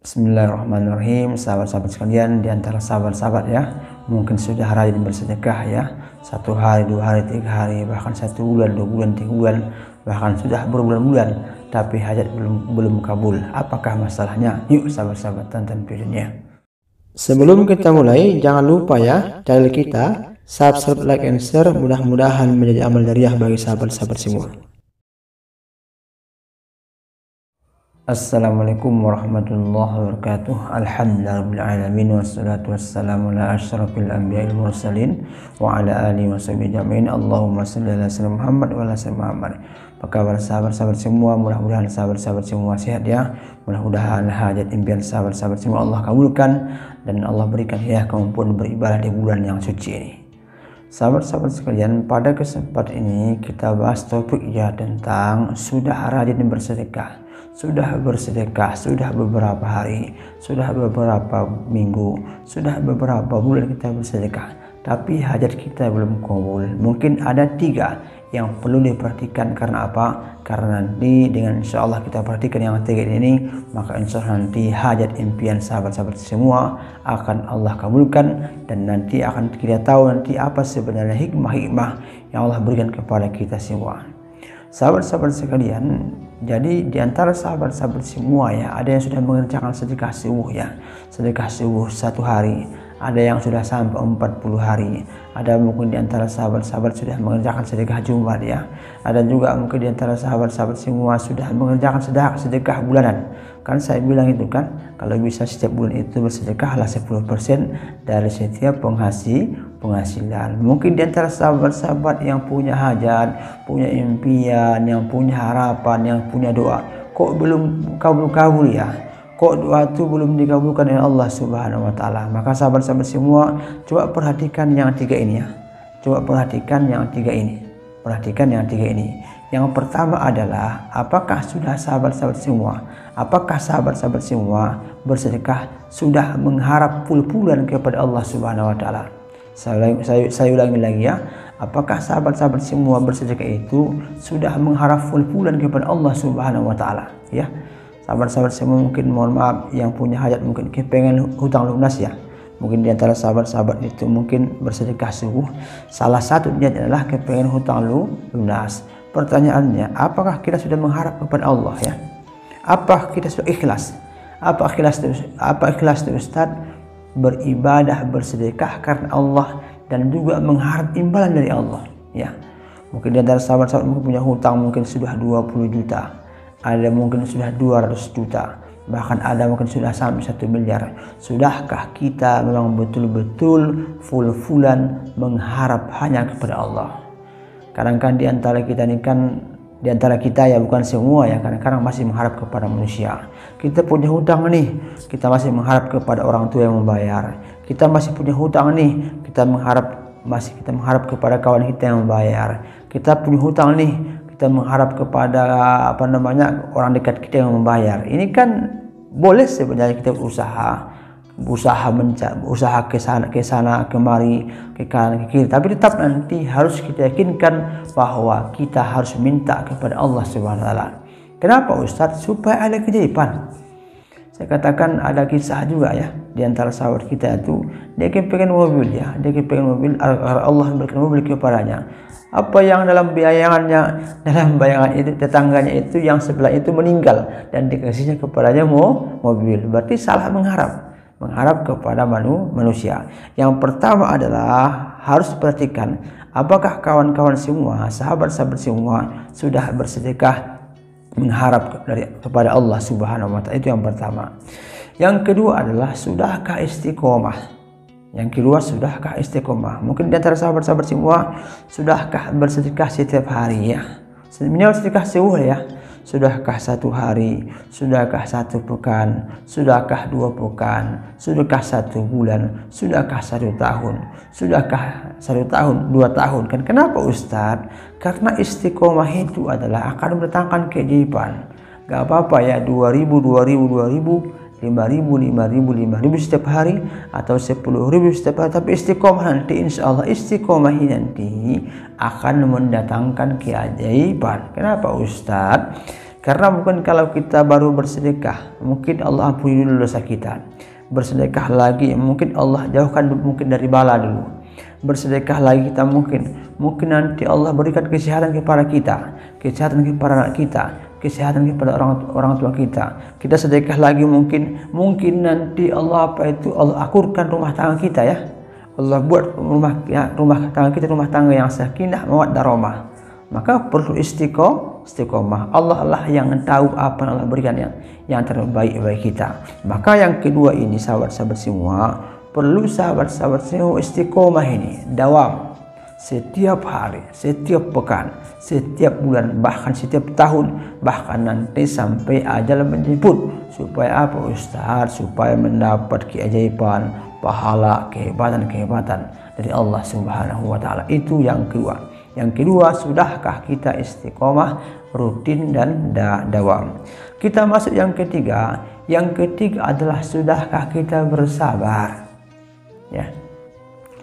Bismillahirrahmanirrahim. Sahabat-sahabat sekalian, di antara sahabat-sahabat ya, mungkin sudah rajin bersedekah ya, 1 hari, 2 hari, 3 hari, bahkan 1 bulan, 2 bulan, 3 bulan, bahkan sudah berbulan-bulan, tapi hajat belum kabul. Apakah masalahnya? Yuk sahabat-sahabat, tonton videonya. Sebelum kita mulai, jangan lupa ya, channel kita subscribe, like, and share. Mudah-mudahan menjadi amal jariah bagi sahabat-sahabat semua. Assalamualaikum warahmatullahi wabarakatuh. Alhamdulillahirrahmanirrahim. Wassalatu wassalamu ala asyrafil anbiya'il mursalin wa ala alihi wa sahbihi jami'in. Allahumma shalli ala sayyidina Muhammad wa ala sayyidina Muhammad. Apa kabar sahabat-sahabat semua? Mudah-mudahan sahabat-sahabat semua sehat ya. Mudah-mudahan hajat impian sahabat-sahabat semua Allah kabulkan dan Allah berikan ya kemampuan beribadah di bulan yang suci ini. Sahabat-sahabat sekalian, pada kesempatan ini kita bahas topik ya tentang sudah rajin bersedekah. Sudah bersedekah, sudah beberapa hari, sudah beberapa minggu, sudah beberapa bulan kita bersedekah, tapi hajat kita belum kabul. Mungkin ada 3 yang perlu diperhatikan. Karena apa? Karena nanti dengan insya Allah kita perhatikan yang 3 ini, maka insya Allah nanti hajat impian sahabat-sahabat semua akan Allah kabulkan, dan nanti akan kita tahu nanti apa sebenarnya hikmah-hikmah yang Allah berikan kepada kita semua. Sahabat-sahabat sekalian, jadi diantara sahabat-sahabat semua ya, ada yang sudah mengerjakan sedekah subuh ya, sedekah subuh 1 hari, ada yang sudah sampai 40 hari, ada mungkin diantara sahabat-sahabat sudah mengerjakan sedekah Jumat ya, ada juga mungkin diantara sahabat-sahabat semua sudah mengerjakan sedekah bulanan. Kan saya bilang itu kan, kalau bisa setiap bulan itu bersedekahlah 10% dari setiap penghasilan. Mungkin diantara sahabat-sahabat yang punya hajat, punya impian, yang punya harapan, yang punya doa, kok belum kabul ya, kok doa itu belum dikabulkan oleh Allah Subhanahu wa taala. Maka sahabat-sahabat semua, coba perhatikan yang 3 ini ya. Coba perhatikan yang 3 ini. Perhatikan yang 3 ini. Yang pertama adalah, apakah sudah sahabat-sahabat semua, apakah sahabat-sahabat semua bersedekah sudah mengharap pul-pulan kepada Allah Subhanahu wa taala? Saya ulangi lagi ya. Apakah sahabat-sahabat semua bersedekah itu sudah mengharap pul-pulan kepada Allah Subhanahu wa taala ya? Sahabat-sahabat semua mungkin mohon maaf yang punya hajat mungkin kepengen hutang lunas ya. Mungkin diantara sahabat-sahabat itu mungkin bersedekah subuh, salah satunya adalah kepengen hutang lunas. Pertanyaannya, apakah kita sudah mengharap kepada Allah ya? Apa kita sudah ikhlas? Apa ikhlas itu Ustaz? Beribadah, bersedekah karena Allah dan juga mengharap imbalan dari Allah ya. Mungkin diantara sahabat-sahabat mungkin punya hutang mungkin sudah 20 juta, ada mungkin sudah 200 juta, bahkan ada mungkin sudah sampai 1 miliar. Sudahkah kita memang betul-betul full-fullan mengharap hanya kepada Allah? Kadang-kadang diantara kita ya, bukan semua ya, kadang-kadang masih mengharap kepada manusia. Kita punya hutang nih, kita masih mengharap kepada orang tua yang membayar. Kita masih punya hutang nih, kita mengharap kepada kawan kita yang membayar. Kita punya hutang nih, kita mengharap kepada orang dekat kita yang membayar. Ini kan boleh sebenarnya kita usaha ke sana kemari, ke kanan ke kiri, tapi tetap nanti harus kita yakinkan bahwa kita harus minta kepada Allah Subhanahu wa taala. Kenapa Ustaz? Supaya ada keajaiban. Saya katakan ada kisah juga ya, di antara sahabat kita itu dia pengen mobil ya, dia pengen mobil agar Allah memberikan mobil kepadanya. Apa yang dalam bayangan itu tetangganya itu yang sebelah itu meninggal dan dikasihnya kepadanya mobil. Berarti salah mengharap kepada manusia. Yang pertama adalah harus perhatikan, apakah kawan-kawan semua, sahabat-sahabat semua sudah bersedekah mengharap kepada Allah Subhanahu wa taala. Itu yang pertama. Yang kedua adalah sudahkah istiqomah? Mungkin di antara sahabat-sahabat semua sudahkah bersedekah setiap hari ya? Minimal sedekah subuh ya. Sudahkah 1 hari, sudahkah 1 pekan, sudahkah 2 pekan, sudahkah 1 bulan, sudahkah 1 tahun, sudahkah 1 tahun, 2 tahun? Kan kenapa Ustadz? Karena istiqomah itu adalah akan mendatangkan keajaiban. Gak apa-apa ya, 2000, 5.000 setiap hari atau 10.000 setiap hari, tapi istiqomah nanti insya Allah istiqomah ini nanti akan mendatangkan keajaiban. Kenapa Ustadz? Karena mungkin kalau kita baru bersedekah, mungkin Allah ampuni dulu dosa kita. Bersedekah lagi, mungkin Allah jauhkan mungkin dari bala dulu. Bersedekah lagi kita mungkin nanti Allah berikan kesehatan kepada kita, kesehatan kepada anak kita, kesehatan kepada orang tua kita. Kita sedekah lagi mungkin nanti Allah Allah akurkan rumah tangga kita ya. Allah buat rumah tangga kita rumah tangga yang sakinah mawaddah rahmah. Maka perlu istiqomah. Allah lah yang tahu apa yang Allah berikan yang terbaik bagi kita. Maka yang kedua ini sahabat-sahabat semua, perlu sahabat-sahabat semua istiqomah ini dawam setiap hari, setiap pekan, setiap bulan, bahkan setiap tahun, bahkan nanti sampai ajal menjemput. Supaya apa Ustaz? Supaya mendapat keajaiban, pahala, kehebatan dari Allah Subhanahu wa taala. Itu yang kedua. Yang kedua, sudahkah kita istiqomah, rutin dan dawam? Kita masuk yang ketiga. Yang ketiga adalah sudahkah kita bersabar? Ya.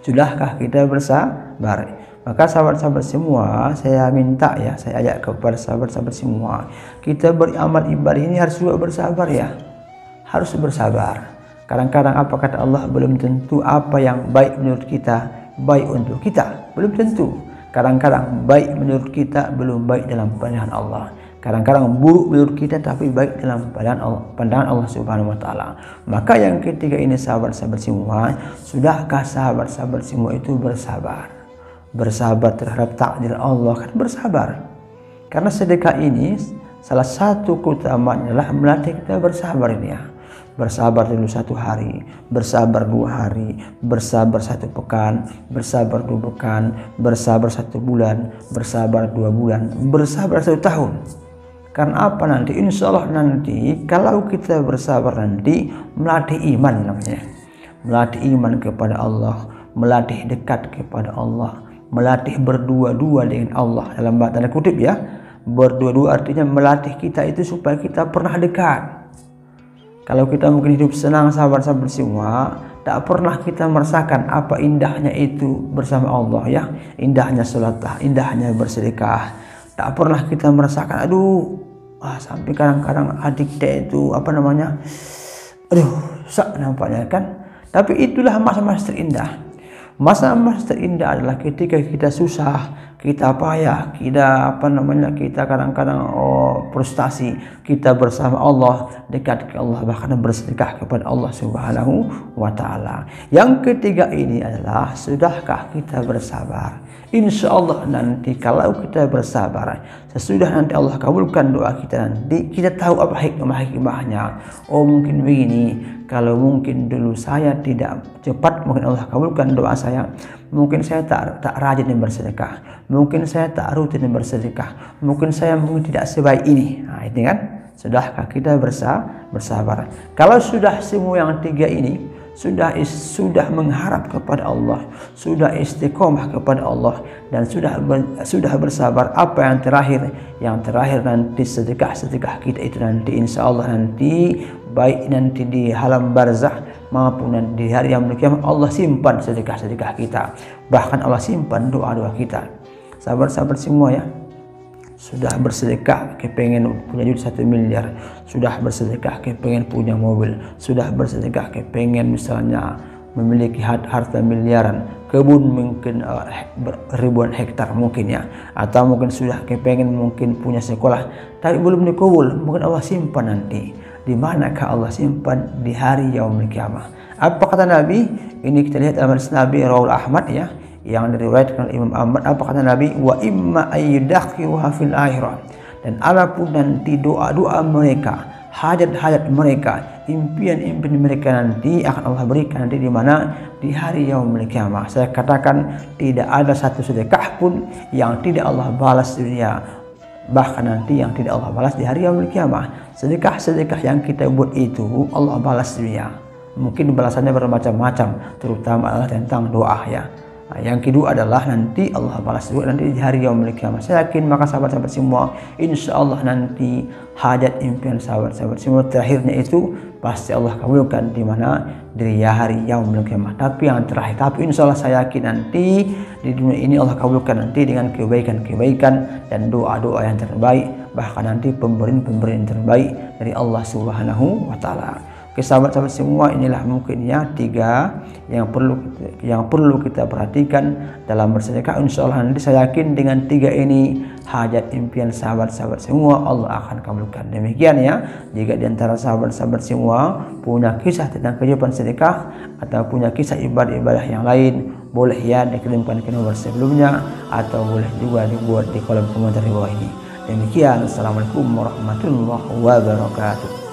Sudahkah kita bersabar? Maka sahabat-sahabat semua, saya minta ya, saya ajak kepada sahabat-sahabat semua, kita beramal ibadah ini harus juga bersabar ya. Harus bersabar. Kadang-kadang apa kata Allah, belum tentu apa yang baik menurut kita baik untuk kita, belum tentu. Kadang-kadang baik menurut kita belum baik dalam pandangan Allah. Kadang-kadang buruk menurut kita tapi baik dalam pandangan Allah Subhanahu wa taala. Maka yang ketiga ini sahabat-sahabat semua, sudahkah sahabat-sahabat semua itu bersabar? Bersabar terhadap takdir Allah, kan bersabar. Karena sedekah ini salah satu keutamaannya adalah melatih kita bersabar ini ya. Bersabar dulu 1 hari, bersabar 2 hari, bersabar 1 pekan, bersabar 2 pekan, bersabar 1 bulan, bersabar 2 bulan, bersabar 1 tahun. Karena apa nanti? Insya Allah nanti kalau kita bersabar nanti melatih iman namanya, melatih iman kepada Allah, melatih dekat kepada Allah, melatih berdua-dua dengan Allah dalam tanda kutip ya. Berdua-dua artinya melatih kita itu supaya kita pernah dekat. Kalau kita mungkin hidup senang sahabat-sahabat semua, tak pernah kita merasakan apa indahnya itu bersama Allah ya. Indahnya sholat, indahnya bersedekah. Tak pernah kita merasakan, sampai kadang-kadang adik kita itu sak nampaknya kan. Tapi itulah masa-masa terindah. Masa-masa terindah adalah ketika kita susah, kita payah, kita kadang-kadang frustasi, kita bersama Allah, dekat ke Allah, bahkan bersedekah kepada Allah Subhanahu wa taala. Yang ketiga ini adalah sudahkah kita bersabar? Insya Allah nanti kalau kita bersabar, sesudah nanti Allah kabulkan doa kita, nanti kita tahu apa hikmahnya. Mungkin begini, kalau mungkin dulu saya tidak cepat, mungkin Allah kabulkan doa saya. Mungkin saya tak rajin bersedekah, mungkin saya tak rutin bersedekah, mungkin saya tidak sebaik ini. Nah, ini kan, sudahkah kita bersabar? Kalau sudah semua yang 3 ini, sudah mengharap kepada Allah, sudah istiqomah kepada Allah, dan sudah bersabar, apa yang terakhir? Yang terakhir nanti sedekah kita itu nanti insya Allah nanti baik nanti di alam barzah maupun nanti di hari yang kiamat, Allah simpan sedekah kita, bahkan Allah simpan doa-doa kita. Sahabat-sahabat semua ya, sudah bersedekah kepengen punya duit 1 miliar, sudah bersedekah kepengen punya mobil, sudah bersedekah kepengen misalnya memiliki harta miliaran, kebun mungkin ribuan hektar mungkin ya, atau mungkin sudah kepengen mungkin punya sekolah tapi belum dikabul, mungkin Allah simpan nanti. Di manakah Allah simpan? Di hari yaumul kiamah. Apa kata Nabi? Ini kita lihat dalam hadis Nabi Rawal Ahmad ya, yang diriwayatkan oleh Imam Ahmad. Apa kata Nabi? Wa imma ayyudakhiruha fil akhirah. Dan apapun nanti doa-doa mereka, hajat-hajat mereka, impian-impian mereka nanti akan Allah berikan nanti di mana? Di hari yaumul kiamah. Saya katakan tidak ada satu sedekah pun yang tidak Allah balas di dunia, bahkan nanti yang tidak Allah balas di hari yaumul kiamah. Sedekah-sedekah yang kita buat itu Allah balas di dunia. Mungkin balasannya bermacam-macam, terutama adalah tentang doa ya. Nah, yang kedua adalah nanti Allah balas juga nanti di hari yaumul kiamah. Saya yakin maka sahabat-sahabat semua, insya Allah nanti hajat impian sahabat-sahabat semua terakhirnya itu pasti Allah kabulkan di mana? Di hari yaumul kiamah. Tapi yang terakhir, tapi insya Allah saya yakin nanti di dunia ini Allah kabulkan nanti dengan kebaikan-kebaikan dan doa-doa yang terbaik, bahkan nanti pemberian terbaik dari Allah Subhanahu wa taala. Oke sahabat-sahabat semua, inilah mungkin ya 3 yang perlu kita perhatikan dalam bersedekah. Insyaallah nanti saya yakin dengan 3 ini hajat impian sahabat-sahabat semua Allah akan kabulkan. Demikian ya. Jika diantara sahabat-sahabat semua punya kisah tentang kehidupan sedekah atau punya kisah ibadah-ibadah yang lain, boleh ya dikirimkan ke nomor sebelumnya atau boleh juga dibuat di kolom komentar di bawah ini. Demikian, assalamualaikum warahmatullahi wabarakatuh.